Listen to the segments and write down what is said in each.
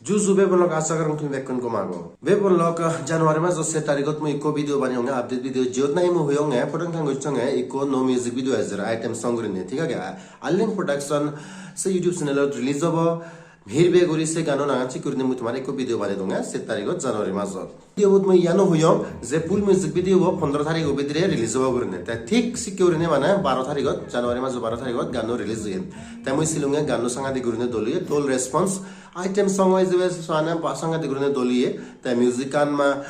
Juzu bebolok asa karang tumi bekkon komago. Bebolok January mas 10 tarigot mu iko video banyong update video jot nai mu hoyong podang thang gochong iko no music video as item song rin thik age Allen production se YouTube channel release hobo Hirbe Gori se gano nagachi kurne mu tumare iko video bane donga 10 tarigot January masot. Video bud mu yano hoyong je full music video bo 15 tarik obidre release hobo kurne ta thik secure ne mana 12 tarigot January mas 12 tarigot gano release yen. Ta mu silunga gano sangadi kurne doliye tol response item song wise soana pasanga de grone doliye ta music kan ma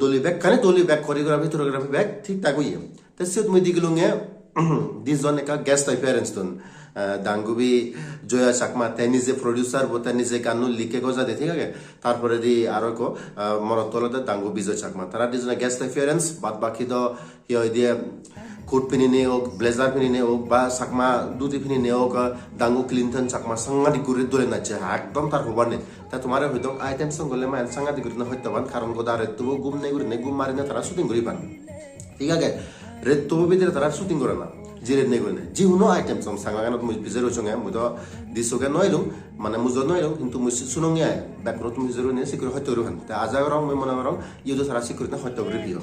doli back kane doli back choreography back ঠিক তাকই তাসে তুমি দিগলুঙে দিজন একা guest appearance তুন দাঙ্গুবি জয়া চাকমা তেনি যে producer বতানি যে গান লিখে গজা দে ঠিক আছে তারপরে দি আরো কো মরত তলতে দাঙ্গু বিজয় চাকমা তারা দিজনে গেস্ট অ্যাপিয়ারেন্স বাদ বাকি দ হিয় দিয়ে কোট পিনিনে হোক ব্লেজার পিনিনে হোক বা চাকমা দুটি পিনিনে হোক দাঙ্গু ক্লিনটন চাকমা সাংঘাতি গুরি দলে নাচে একদম তার হবানে তা তোমার হয়তো আইটেম সং গলে মান সাংঘাতি গুরি না হইতাবান কারণ গোদা রেতুবো গুম নেই গুরি নেই গুম মারিনে তারা শুটিং করি পান ঠিক আছে রেতুবো ভিতরে তারা শুটিং করে না জিরে নেই গুরি নেই জিহুনো আইটেম সং সাংগাগানত মুই বিজের হইছঙ্গে মুই তো দিছোগে নইলু মানে মুজো নইলু কিন্তু মুই শুনঙ্গে ব্যাকরণ তুমি জিরো নে সিকিউর হইতো রহান তা আজাগরং মুই মনে করং ইউদো তারা সিকিউর না হইতো review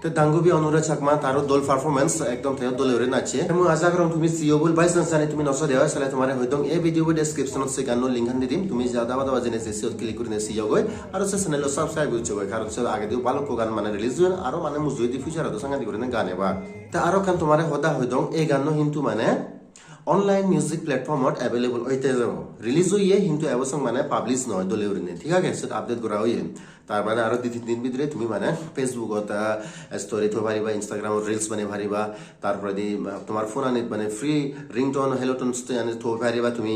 te dangubi Anura Chakma taro dol performance ekdom theo dol ore nache mu aza karon tumi CEO bol by sansane tumi noso dewa sale tomare hoidong e video bo description se ganno link han didim tumi jada bada jene se siot click kurine CEO goy aro se channel lo subscribe goy goy karon se age diu balo program mane release hoy aro mane mu joidi future ado sanga di kurine gane ba ta aro kan tomare hoda hoidong e ganno hintu mane online music platform ot available hoite jabo release hoye hintu ebosong mane publish noy dole urine ঠিক আছে সেটা update করা হইয়ে তার মানে আরো দুই তিন ভিতরে তুমি মানে ফেসবুক ত স্টোরি তো পারিবা ইনস্টাগ্রাম রিলস বানে পারিবা তারপরে দি তোমার ফোন আনি মানে ফ্রি রিংটোন হেলোটন আনি তো পারিবা তুমি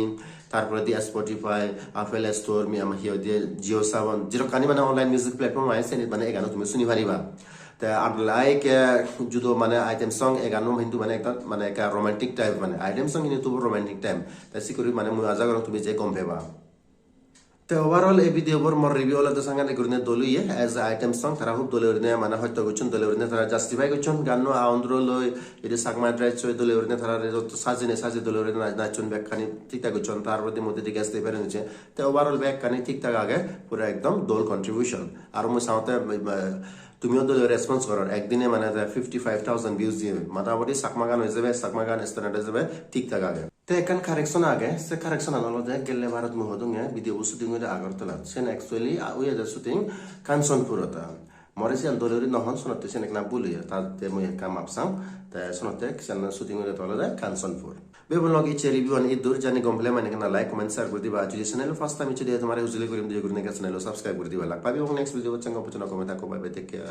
তারপরে দি স্পটিফাই আপেল স্টোর মি আমা হিও দি জিও সাবন যেটা কানি মানে অনলাইন মিউজিক প্ল্যাটফর্ম আছে নি মানে এগানো তুমি শুনি পারিবা তা আর লাইক যুদো মানে আইটেম সং এগানো হিন্দু মানে একটা মানে একটা রোমান্টিক টাইপ মানে আইটেম সং ইনি তো রোমান্টিক টাইম তা সিকুরি মানে মু আজা করো তুমি যে কম পেবা te overall e video bor mor review ola to sangane gurne doluye as item song tara hub dole urne mana hoyto gochun dole urne tara justify gochun ganno aundro loy ede sakma drive choy dole urne tara to saje dole urne nachun bekkani ঠিকঠাক gochun tar mধ্যে মধ্যে দিকে আসতে পারে নিচে te overall bekkani ঠিকঠাক আগে পুরো একদম দোল কন্ট্রিবিউশন আর মু সাথে তুমিও দলে রেসপন্স করো একদিনে মানে 55000 ভিউজ দিয়ে মোটামুটি সাকমা গান হয়ে যাবে সাকমা গান স্ট্যান্ডার্ড হয়ে যাবে ঠিকঠাক আগে te kan correction age se correction analo de gelle bharat mu hodung e video shooting ore agartala sen actually we are shooting Kanchanpur ota moresian dolori nohon sonote sen ekna buluya ta te mu kam apsang ta sonote sen shooting ore tola de Kanchanpur bebolog e review an idur jani gomple mane kana like comment share kor diba jodi channel first time chide tomare huzile korim diye kurne ka channel subscribe kor diba lag pabi এবং next video changa pochona comment ko bye bye take care